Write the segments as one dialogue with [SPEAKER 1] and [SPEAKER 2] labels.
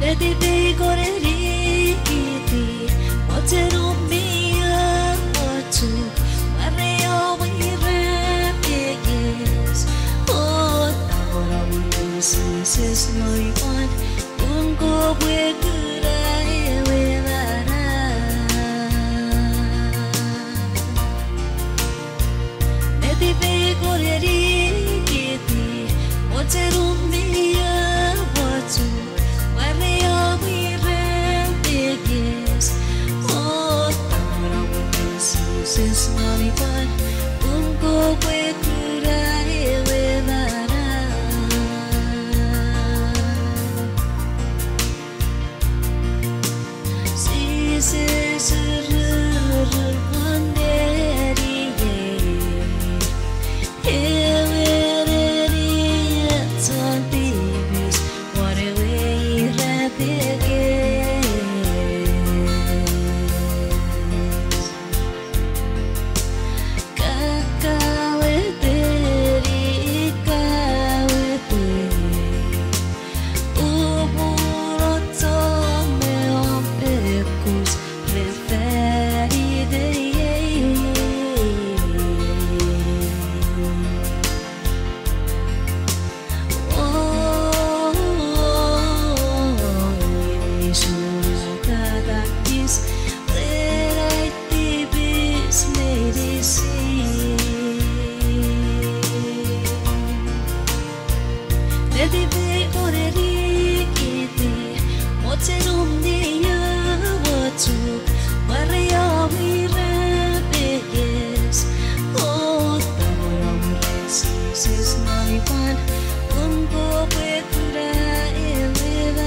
[SPEAKER 1] Baby, go to Rikiti. What's it on me? What to? Mario, when you rap, yes. Oh, now this is my one. Ungo, we're good. I will. Baby, go to Rikiti. What's it on me? What to? Since money fun, ungo kwe kurai welara. Si se surur wanderi heweri ton tibis whatever rapid. Baby, go to Rikiti. What's it on the what to? Mario, we rap it, yes. Oh, this is my one. Ungo, we could I live.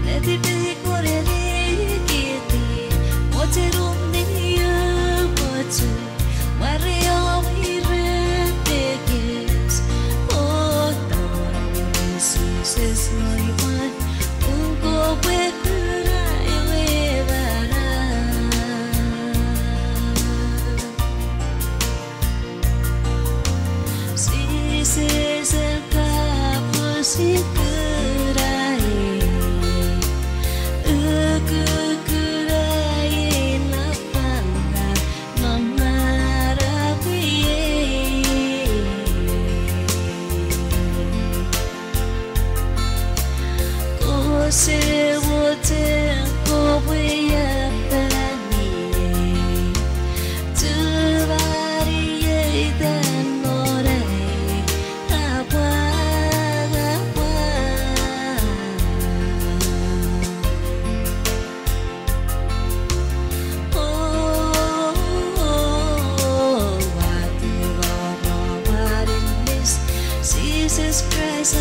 [SPEAKER 1] Baby, go to Rikiti. What's it on the what to? Mario, we rap it, yes. Oh, this is my one. Ungo, we could I live. This is a couple secret. Se wote ko buya pani tu vari dan more apa what in this Jesus Christ.